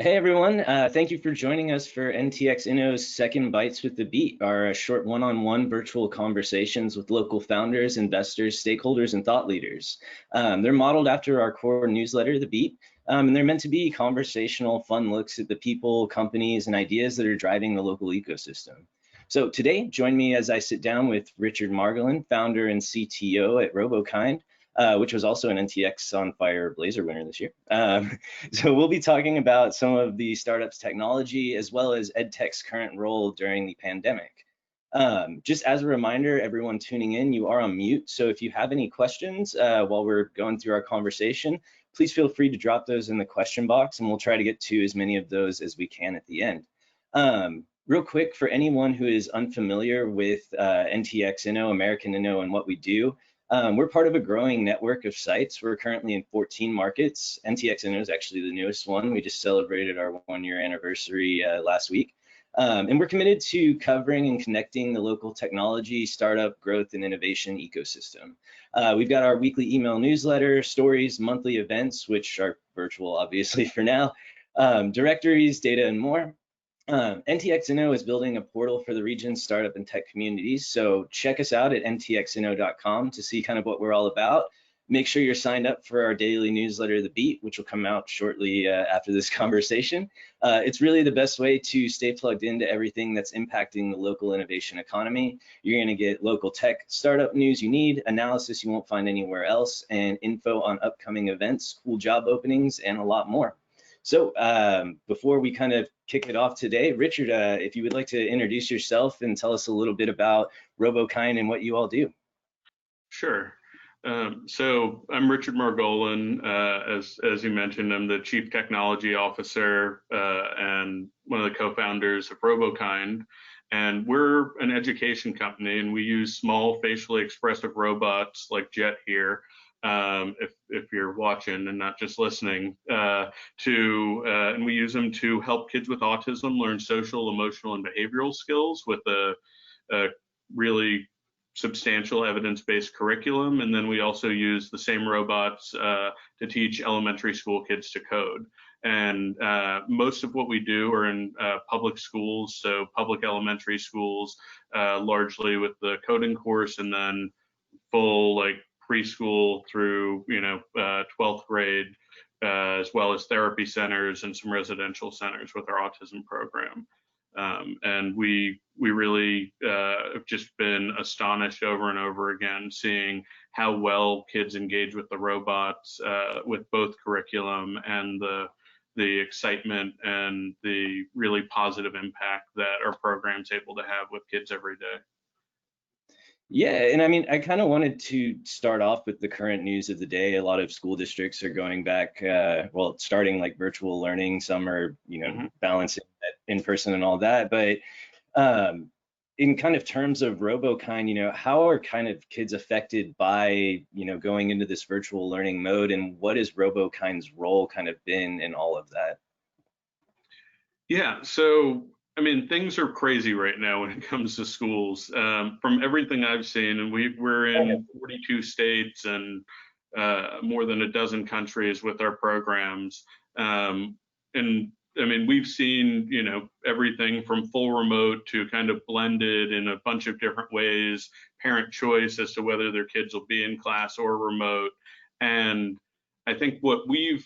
Hey everyone, thank you for joining us for NTX Inno's second Bytes with the Beat, our short one-on-one virtual conversations with local founders, investors, stakeholders, and thought leaders. They're modeled after our core newsletter, The Beat, and they're meant to be conversational, fun looks at the people, companies, and ideas that are driving the local ecosystem. So today, join me as I sit down with Richard Margolin, founder and CTO at RoboKind, which was also an NTX on Fire Blazer winner this year. So we'll be talking about some of the startup's technology as well as EdTech's current role during the pandemic. Just as a reminder, everyone tuning in, you are on mute. So if you have any questions while we're going through our conversation, please feel free to drop those in the question box and we'll try to get to as many of those as we can at the end. Real quick, for anyone who is unfamiliar with NTX Inno, American Inno, and what we do, we're part of a growing network of sites. We're currently in 14 markets. NTX Inno is actually the newest one. We just celebrated our 1-year anniversary last week. And we're committed to covering and connecting the local technology, startup, growth, and innovation ecosystem. We've got our weekly email newsletter, stories, monthly events, which are virtual, obviously, for now, directories, data, and more. NTX Inno is building a portal for the region's startup and tech communities. So check us out at ntxinno.com to see kind of what we're all about. Make sure you're signed up for our daily newsletter, The Beat, which will come out shortly after this conversation. It's really the best way to stay plugged into everything that's impacting the local innovation economy. You're going to get local tech startup news you need, analysis you won't find anywhere else, and info on upcoming events, cool job openings, and a lot more. So before we kind of kick it off today, Richard, if you would like to introduce yourself and tell us a little bit about RoboKind and what you all do. Sure. So I'm Richard Margolin. As you mentioned, I'm the Chief Technology Officer and one of the co-founders of RoboKind. And we're an education company, and we use small facially expressive robots like Jet here, if you're watching and not just listening, and we use them to help kids with autism learn social, emotional, and behavioral skills with a really substantial evidence-based curriculum. And then we also use the same robots to teach elementary school kids to code. And most of what we do are in public schools, so public elementary schools, largely with the coding course, and then full like preschool through 12th grade, as well as therapy centers and some residential centers with our autism program. And we really have just been astonished over and over again seeing how well kids engage with the robots, with both curriculum and the excitement and the really positive impact that our program's able to have with kids every day. Yeah, and I mean, I kind of wanted to start off with the current news of the day. A lot of school districts are going back, well, starting like virtual learning. Some are, balancing that in person and all that. But in kind of terms of RoboKind, how are kind of kids affected by, going into this virtual learning mode, and what has RoboKind's role kind of been in all of that? Yeah, so I mean, things are crazy right now when it comes to schools. From everything I've seen, and we're in 42 states and more than a dozen countries with our programs. And I mean, we've seen, everything from full remote to kind of blended in a bunch of different ways, parent choice as to whether their kids will be in class or remote. And I think what we've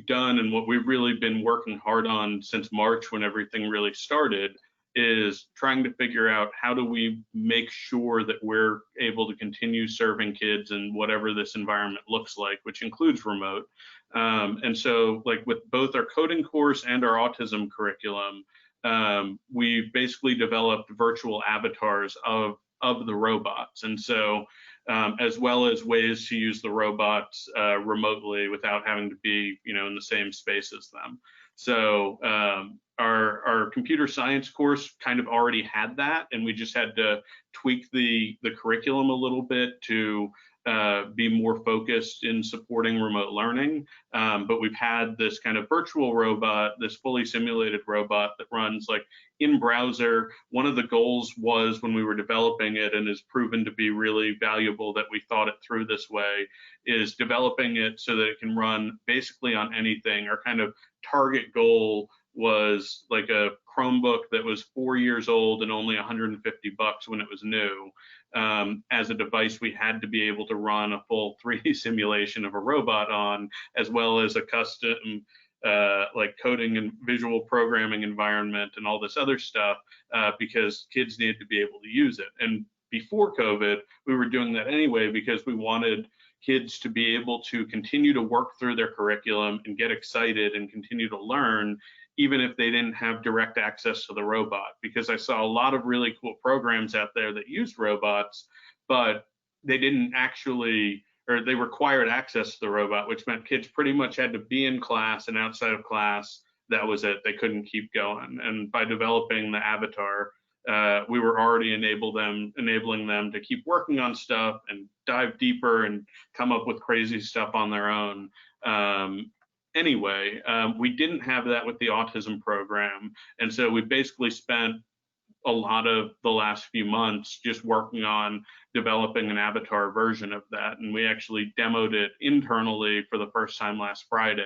done and what we've really been working hard on since March, when everything really started, is trying to figure out how do we make sure that we're able to continue serving kids in whatever this environment looks like, which includes remote. And so, like with both our coding course and our autism curriculum, we basically developed virtual avatars of the robots. And so, as well as ways to use the robots remotely without having to be, in the same space as them. So our computer science course kind of already had that, and we just had to tweak the curriculum a little bit to be more focused in supporting remote learning. But we've had this kind of virtual robot, this fully simulated robot that runs like in browser. One of the goals was when we were developing it, and has proven to be really valuable that we thought it through this way, is developing it so that it can run basically on anything. Our kind of target goal was like a Chromebook that was 4 years old and only $150 when it was new. As a device we had to be able to run a full 3D simulation of a robot on, as well as a custom like coding and visual programming environment and all this other stuff, because kids needed to be able to use it. And before COVID, we were doing that anyway because we wanted kids to be able to continue to work through their curriculum and get excited and continue to learn, even if they didn't have direct access to the robot. Because I saw a lot of really cool programs out there that used robots, but they didn't actually, or they required access to the robot, which meant kids pretty much had to be in class, and outside of class, that was it. They couldn't keep going. And by developing the avatar, we were already enabling them to keep working on stuff and dive deeper and come up with crazy stuff on their own. Anyway, we didn't have that with the autism program. And so we basically spent a lot of the last few months just working on developing an avatar version of that. And we actually demoed it internally for the first time last Friday,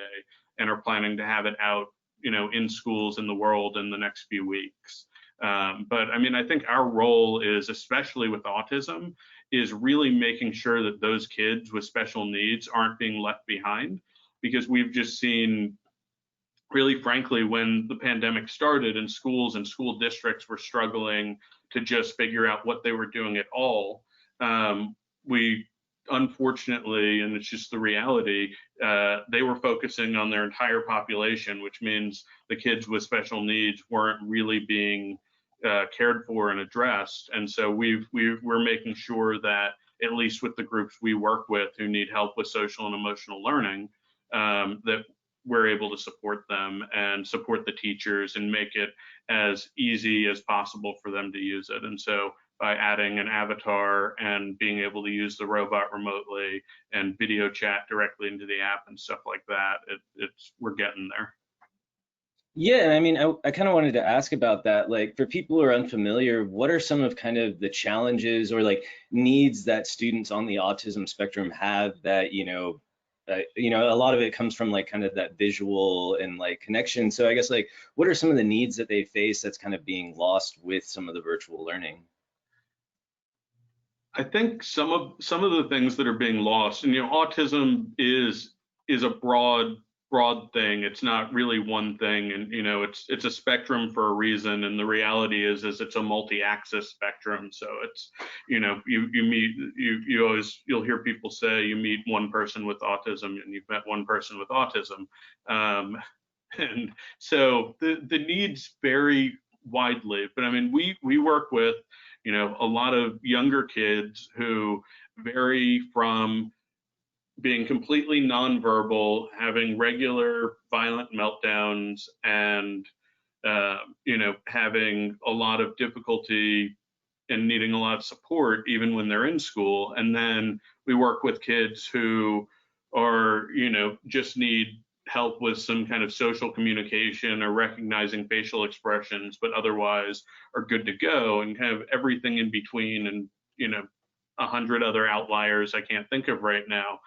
and are planning to have it out, in schools in the world in the next few weeks. But I mean, I think our role is, especially with autism, is really making sure that those kids with special needs aren't being left behind. Because we've just seen, really frankly, when the pandemic started and schools and school districts were struggling to just figure out what they were doing at all, we unfortunately, and it's just the reality, they were focusing on their entire population, which means the kids with special needs weren't really being cared for and addressed. And so we're making sure that, at least with the groups we work with who need help with social and emotional learning, that we're able to support them and support the teachers and make it as easy as possible for them to use it. And so by adding an avatar and being able to use the robot remotely and video chat directly into the app and stuff like that, we're getting there. Yeah, I mean, I kind of wanted to ask about that. Like, for people who are unfamiliar, what are some of kind of the challenges or like needs that students on the autism spectrum have that, a lot of it comes from like kind of that visual and like connection. So I guess like, what are some of the needs that they face that's kind of being lost with some of the virtual learning? I think some of the things that are being lost, and autism is a broad thing. It's not really one thing, and it's a spectrum for a reason. And the reality is it's a multi-axis spectrum. So it's you'll hear people say you meet one person with autism and you've met one person with autism, and so the needs vary widely. But I mean, we work with a lot of younger kids who vary from being completely nonverbal, having regular violent meltdowns, and having a lot of difficulty and needing a lot of support even when they're in school. And then we work with kids who are, just need help with some kind of social communication or recognizing facial expressions, but otherwise are good to go, and kind of everything in between, and 100 other outliers I can't think of right now.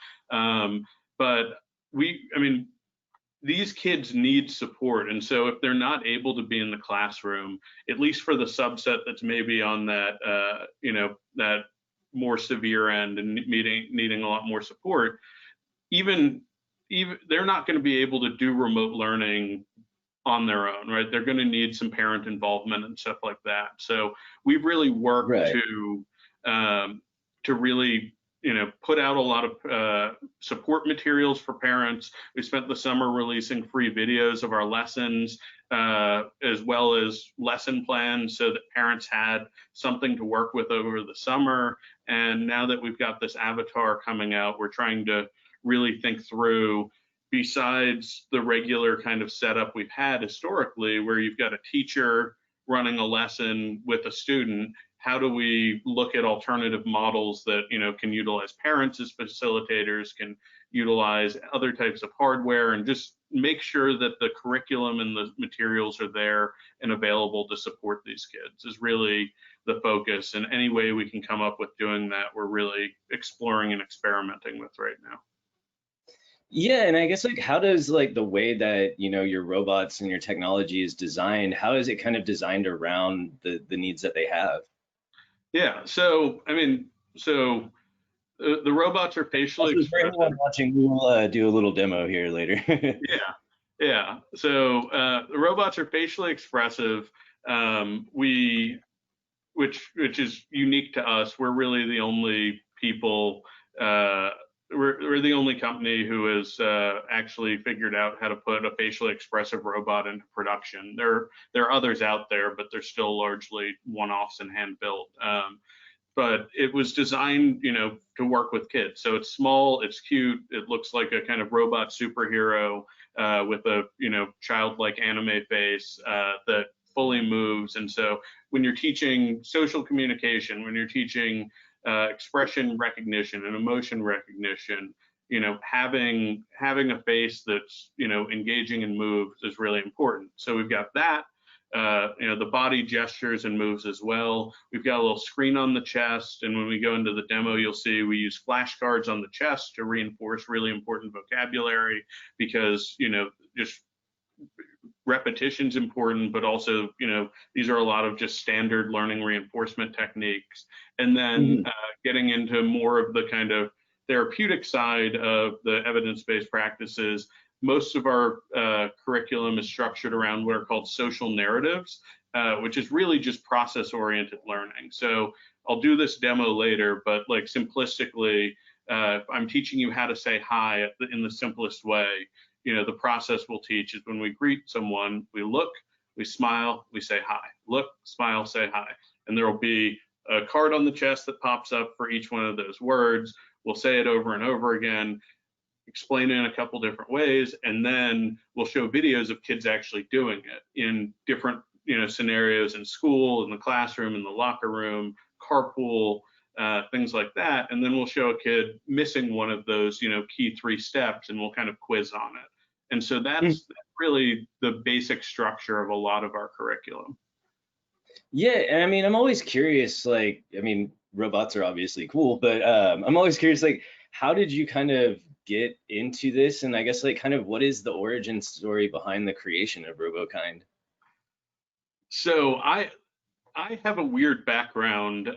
But these kids need support. And so if they're not able to be in the classroom, at least for the subset that's maybe on that, that more severe end and needing a lot more support, even they're not going to be able to do remote learning on their own, right? They're going to need some parent involvement and stuff like that. So we've really worked to really put out a lot of support materials for parents. We spent the summer releasing free videos of our lessons, as well as lesson plans, so that parents had something to work with over the summer. And now that we've got this avatar coming out, we're trying to really think through, besides the regular kind of setup we've had historically, where you've got a teacher running a lesson with a student, how do we look at alternative models that, you know, can utilize parents as facilitators, can utilize other types of hardware, and just make sure that the curriculum and the materials are there and available to support these kids is really the focus. And any way we can come up with doing that, we're really exploring and experimenting with right now. Yeah, and I guess like how does like the way that, you know, your robots and your technology is designed, how is it kind of designed around the needs that they have? Yeah, so I mean, so the robots are facially Also, for anyone expressive. watching, we will do a little demo here later. Yeah, yeah. So the robots are facially expressive. We which is unique to us. We're really the only people. We're the only company who has actually figured out how to put a facially expressive robot into production. There are others out there, but they're still largely one-offs and hand built. But it was designed, you know, to work with kids. So it's small, it's cute, it looks like a kind of robot superhero with a, you know, childlike anime face that fully moves. And so when you're teaching social communication, when you're teaching expression recognition and emotion recognition, you know, having a face that's, you know, engaging and moves is really important. So we've got that. You know, the body gestures and moves as well. We've got a little screen on the chest, and when we go into the demo, you'll see we use flashcards on the chest to reinforce really important vocabulary, because, you know, just repetition's important, but also, you know, these are a lot of just standard learning reinforcement techniques. And then Mhm. getting into more of the kind of therapeutic side of the evidence-based practices, most of our curriculum is structured around what are called social narratives, which is really just process-oriented learning. So I'll do this demo later, but like simplistically, I'm teaching you how to say hi in the simplest way. You know, the process we'll teach is when we greet someone, we look, we smile, we say hi. Look, smile, say hi. And there will be a card on the chest that pops up for each one of those words. We'll say it over and over again, explain it in a couple different ways, and then we'll show videos of kids actually doing it in different, you know, scenarios in school, in the classroom, in the locker room, carpool, things like that. And then we'll show a kid missing one of those, you know, key 3 steps, and we'll kind of quiz on it. And so that's really the basic structure of a lot of our curriculum. Yeah, and I mean, I'm always curious, like, I mean, robots are obviously cool, but I'm always curious, like, how did you kind of get into this? And I guess, like, kind of what is the origin story behind the creation of RoboKind? So I have a weird background,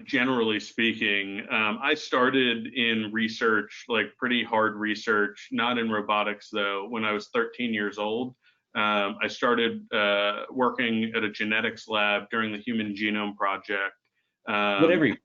generally speaking. I started in research, like pretty hard research, not in robotics though, when I was 13 years old. I started working at a genetics lab during the Human Genome Project. What Um, every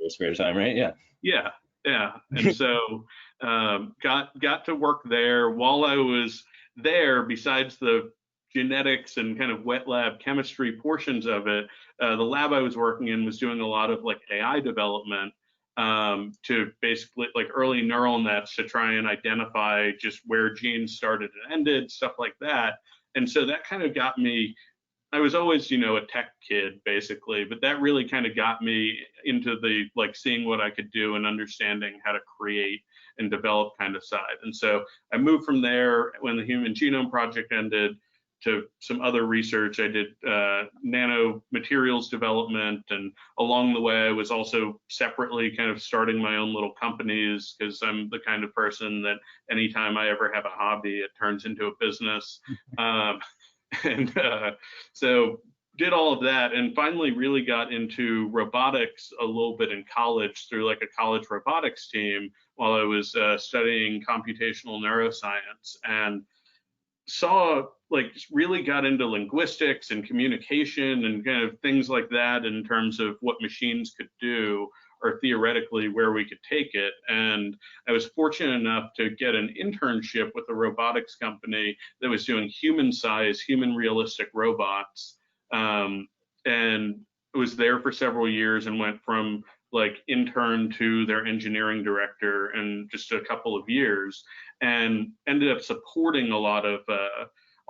spare time, right? Yeah. yeah, yeah. And so got to work there. While I was there, besides the genetics and kind of wet lab chemistry portions of it, the lab I was working in was doing a lot of like AI development to basically like early neural nets to try and identify just where genes started and ended, stuff like that. And so that kind of got me. I was always, you know, a tech kid basically, but that really kind of got me into the like seeing what I could do and understanding how to create and develop kind of side. And so I moved from there when the Human Genome Project ended to some other research. I did nano materials development, and along the way, I was also separately kind of starting my own little companies, because I'm the kind of person that anytime I ever have a hobby, it turns into a business. Um, and so did all of that, and finally really got into robotics a little bit in college through like a college robotics team while I was studying computational neuroscience, and saw like really got into linguistics and communication and kind of things like that in terms of what machines could do, or theoretically where we could take it. And I was fortunate enough to get an internship with a robotics company that was doing human-sized, human realistic robots. And was there for several years and went from like intern to their engineering director in just a couple of years, and ended up supporting a lot of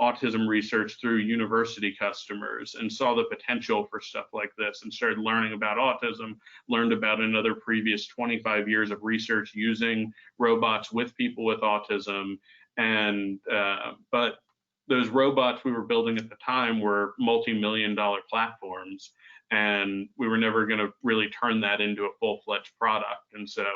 autism research through university customers and saw the potential for stuff like this and started learning about autism, learned about another previous 25 years of research using robots with people with autism. And but those robots we were building at the time were multi-million-dollar platforms, and we were never going to really turn that into a full-fledged product. And so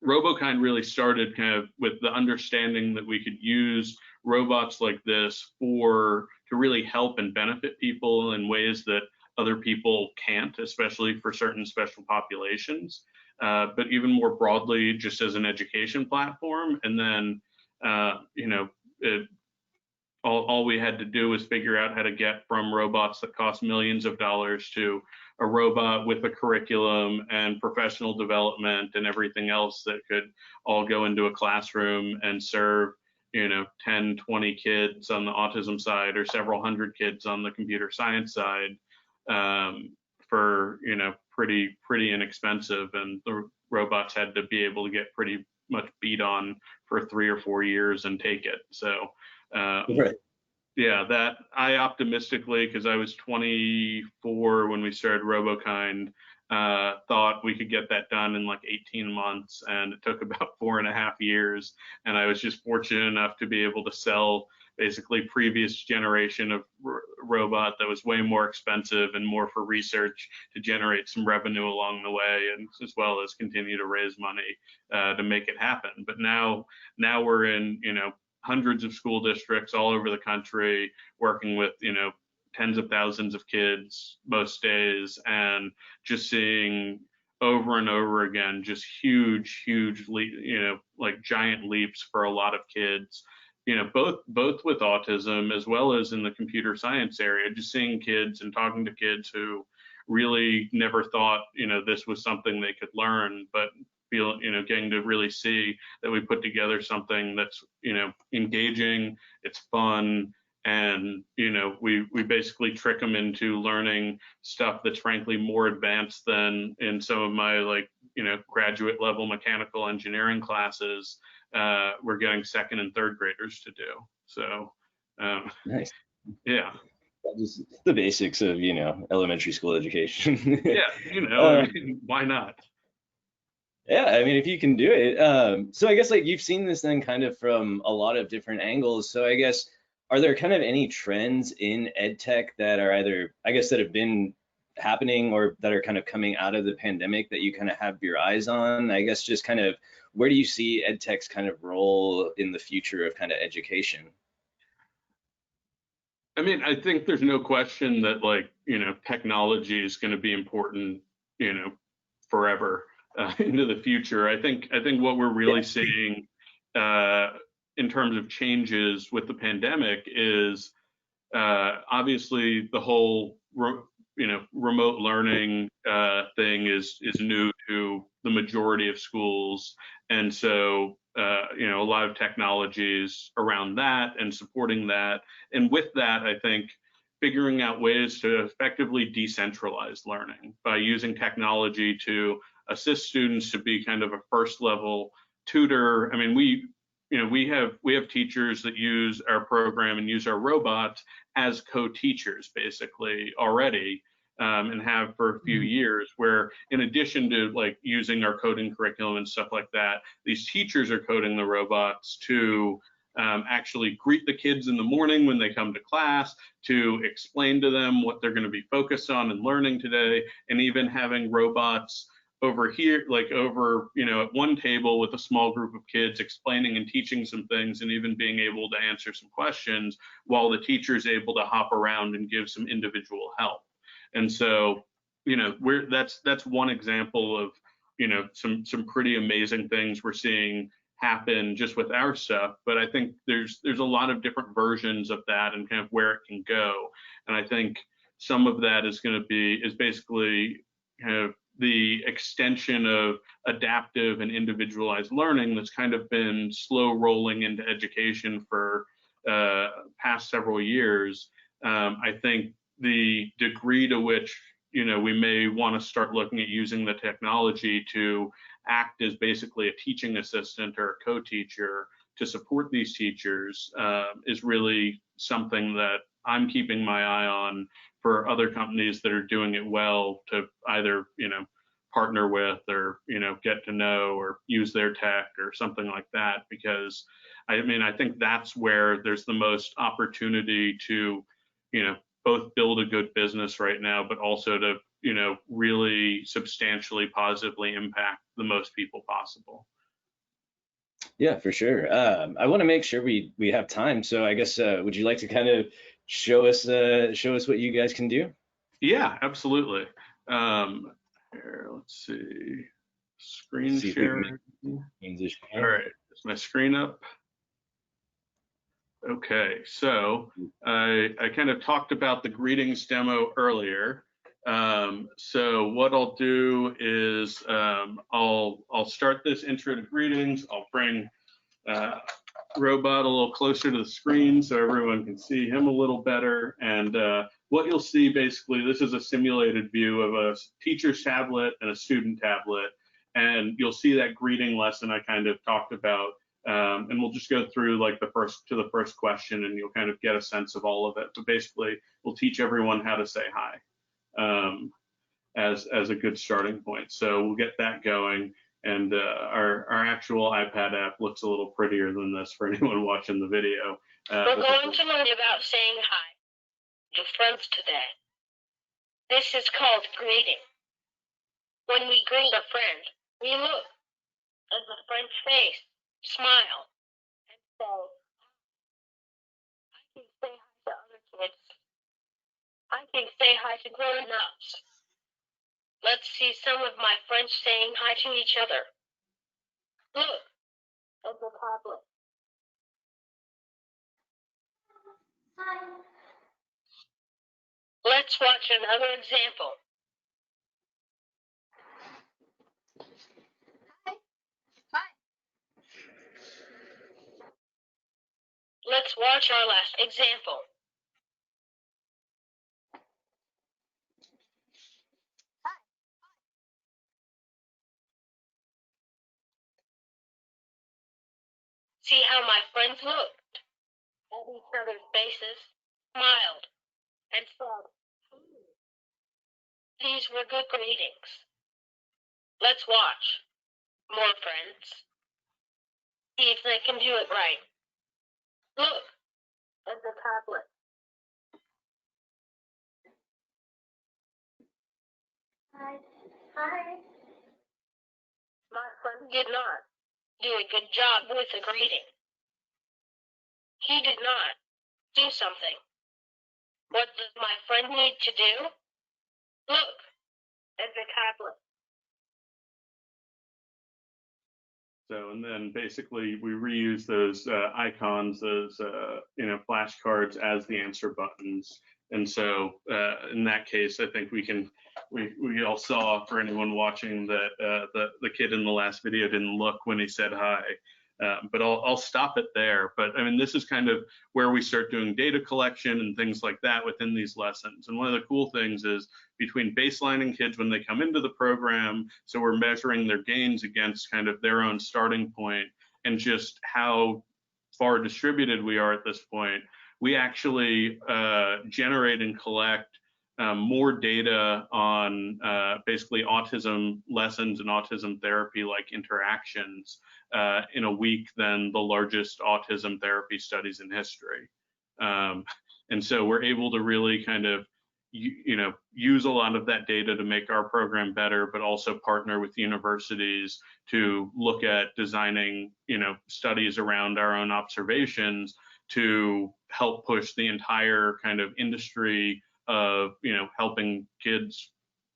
RoboKind really started kind of with the understanding that we could use robots like this to really help and benefit people in ways that other people can't, especially for certain special populations, but even more broadly, just as an education platform. And then, all we had to do was figure out how to get from robots that cost millions of dollars to a robot with a curriculum and professional development and everything else that could all go into a classroom and serve 10, 20 kids on the autism side or several hundred kids on the computer science side for pretty inexpensive. And the robots had to be able to get pretty much beat on for 3 or 4 years and take it. So Right. yeah, that I optimistically, because I was 24 when we started RoboKind, thought we could get that done in like 18 months, and it took about 4.5 years. And I was just fortunate enough to be able to sell basically previous generation of robot that was way more expensive and more for research to generate some revenue along the way, and as well as continue to raise money to make it happen. But now we're in hundreds of school districts all over the country, working with tens of thousands of kids most days, and just seeing over and over again just huge like giant leaps for a lot of kids, both with autism as well as in the computer science area, just seeing kids and talking to kids who really never thought this was something they could learn, but getting to really see that we put together something that's engaging, it's fun, and we basically trick them into learning stuff that's frankly more advanced than in some of my graduate level mechanical engineering classes we're getting second and third graders to do. So Nice. yeah. Just the basics of elementary school education. Yeah, I mean, why not? Yeah, I mean, if you can do it. So I guess you've seen this then kind of from a lot of different angles. So I guess, are there kind of any trends in ed tech that are either, I guess, that have been happening or that are kind of coming out of the pandemic that you kind of have your eyes on? I guess just kind of, where do you see ed tech's kind of role in the future of kind of education? I mean, I think there's no question that technology is going to be important, forever into the future. I think what we're really seeing in terms of changes with the pandemic is obviously the whole remote learning thing is new to the majority of schools, and so a lot of technologies around that and supporting that. And with that, I think figuring out ways to effectively decentralize learning by using technology to assist students to be kind of a first level tutor. I mean, we have teachers that use our program and use our robots as co-teachers basically already, and have for a few years, where in addition to using our coding curriculum and stuff like that, these teachers are coding the robots to actually greet the kids in the morning when they come to class, to explain to them what they're going to be focused on and learning today, and even having robots over here, at one table with a small group of kids, explaining and teaching some things, and even being able to answer some questions while the teacher is able to hop around and give some individual help. And so, that's one example of, some pretty amazing things we're seeing happen just with our stuff. But I think there's a lot of different versions of that and kind of where it can go. And I think some of that is basically kind of the extension of adaptive and individualized learning that's kind of been slow rolling into education for past several years. I think the degree to which we may want to start looking at using the technology to act as basically a teaching assistant or a co-teacher to support these teachers is really something that I'm keeping my eye on for other companies that are doing it well to either, partner with or, get to know or use their tech or something like that. Because I think that's where there's the most opportunity to, both build a good business right now, but also to, really substantially positively impact the most people possible. Yeah, for sure. I want to make sure we have time. So I guess would you like to kind of show us what you guys can do? Yeah, absolutely. Here, let's see. Screen share. All right, is my screen up? Okay, so I kind of talked about the greetings demo earlier. So what I'll do is I'll start this intro to greetings. I'll bring Robot a little closer to the screen so everyone can see him a little better. And what you'll see basically, this is a simulated view of a teacher's tablet and a student tablet. And you'll see that greeting lesson I kind of talked about. And we'll just go through like the first question, and you'll kind of get a sense of all of it. But basically, we'll teach everyone how to say hi as a good starting point. So we'll get that going. And our actual iPad app looks a little prettier than this for anyone watching the video. We're going to learn about saying hi to friends today. This is called greeting. When we greet a friend, we look at the friend's face, smile, and say, I can say hi to other kids. I can say hi to grown-ups. Let's see some of my friends saying hi to each other. Look at the tablet. Hi. Let's watch another example. Hi. Hi. Let's watch our last example. See how my friends looked at each other's faces, smiled, and said, these were good greetings. Let's watch more friends. See if they can do it right. Look at the tablet. Hi. Hi. My friend did not do a good job with the greeting. He did not do something. What does my friend need to do? Look at the tablet. So, and then basically we reuse those icons, those flashcards as the answer buttons. And so in that case, I think we all saw, for anyone watching, that the kid in the last video didn't look when he said hi. But I'll stop it there. But I mean, this is kind of where we start doing data collection and things like that within these lessons. And one of the cool things is between baselining kids when they come into the program, so we're measuring their gains against kind of their own starting point, and just how far distributed we are at this point, we actually generate and collect more data on basically autism lessons and autism therapy like interactions in a week than the largest autism therapy studies in history. And so we're able to really kind of use a lot of that data to make our program better, but also partner with universities to look at designing studies around our own observations to help push the entire kind of industry of helping kids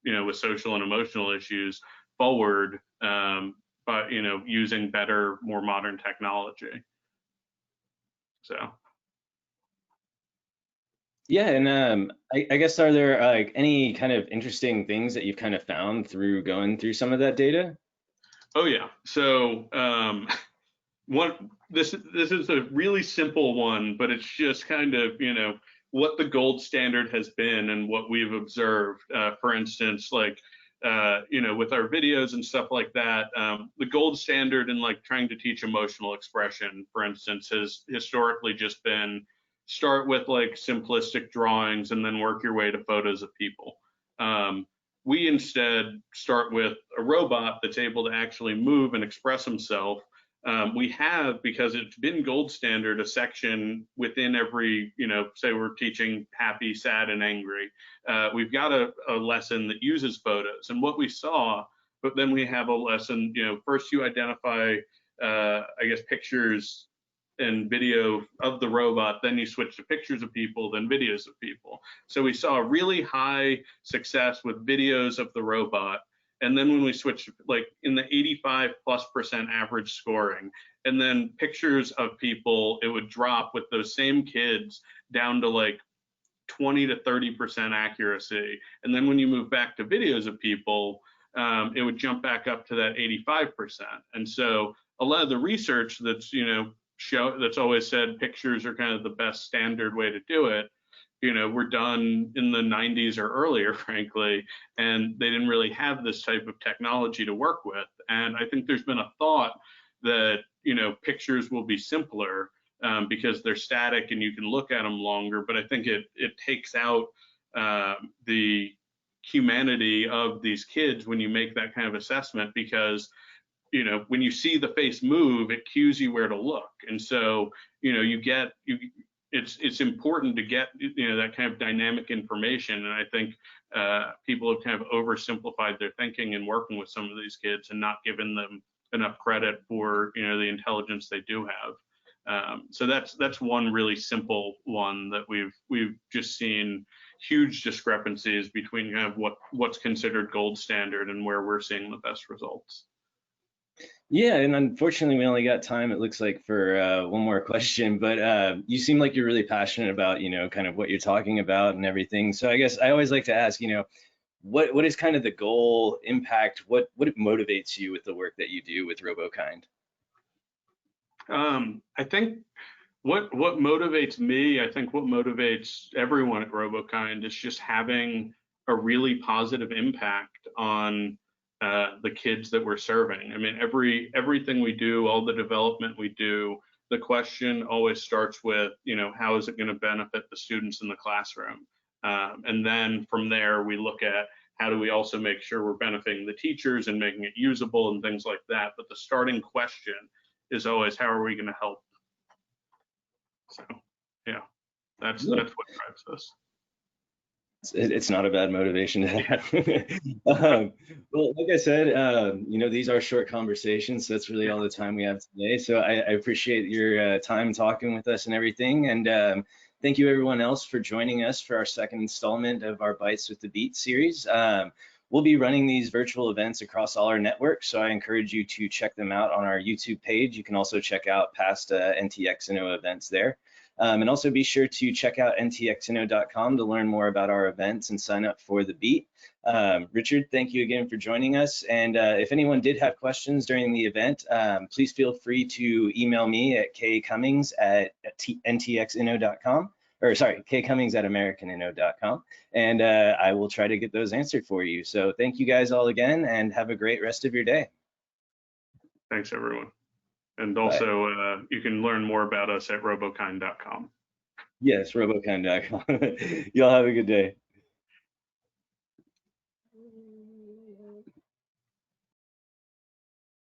with social and emotional issues forward, but using better, more modern technology. So yeah, and I guess, are there like any kind of interesting things that you've kind of found through going through some of that data? Oh yeah, so this is a really simple one, but it's just kind of what the gold standard has been and what we've observed. For instance, like with our videos and stuff like that, the gold standard in like trying to teach emotional expression, for instance, has historically just been start with like simplistic drawings and then work your way to photos of people. We instead start with a robot that's able to actually move and express himself. We have, because it's been gold standard, a section within every, say we're teaching happy, sad, and angry. We've got a lesson that uses photos. And what we saw, but then we have a lesson, first you identify, pictures and video of the robot, then you switch to pictures of people, then videos of people. So we saw a really high success with videos of the robot. And then when we switched, like in the 85+% average scoring, and then pictures of people, it would drop with those same kids down to like 20 to 30% accuracy. And then when you move back to videos of people, it would jump back up to that 85%. And so a lot of the research that's, that's always said pictures are kind of the best standard way to do it, were done in the 90s or earlier, frankly, and they didn't really have this type of technology to work with. And I think there's been a thought that, pictures will be simpler because they're static and you can look at them longer, but I think it takes out the humanity of these kids when you make that kind of assessment, because when you see the face move, it cues you where to look. And so, it's important to get, that kind of dynamic information. And I think people have kind of oversimplified their thinking in working with some of these kids and not given them enough credit for, the intelligence they do have. So that's one really simple one that we've just seen huge discrepancies between kind of what's considered gold standard and where we're seeing the best results. Yeah, and unfortunately, we only got time, it looks like, for one more question, but you seem like you're really passionate about, kind of what you're talking about and everything. So I guess I always like to ask, what is kind of the goal, impact, what motivates you with the work that you do with RoboKind? I think what motivates me, I think what motivates everyone at RoboKind is just having a really positive impact on the kids that we're serving. I mean, everything we do, all the development we do, the question always starts with, how is it going to benefit the students in the classroom? And then from there, we look at how do we also make sure we're benefiting the teachers and making it usable and things like that. But the starting question is always, how are we going to help? So, yeah, that's what drives us. It's not a bad motivation to have. Well, like I said, these are short conversations, so that's really all the time we have today. So I appreciate your time talking with us and everything. And thank you everyone else for joining us for our second installment of our Bytes with the Beat series. We'll be running these virtual events across all our networks, so I encourage you to check them out on our YouTube page. You can also check out past NTX Inno events there. And also be sure to check out ntxinno.com to learn more about our events and sign up for the Beat. Richard, thank you again for joining us. And if anyone did have questions during the event, please feel free to email me at kcummings@ntxinno.com, or sorry, kcummings@americaninno.com, and I will try to get those answered for you. So thank you guys all again, and have a great rest of your day. Thanks, everyone. And also, you can learn more about us at robokind.com. Yes, robokind.com. Y'all have a good day.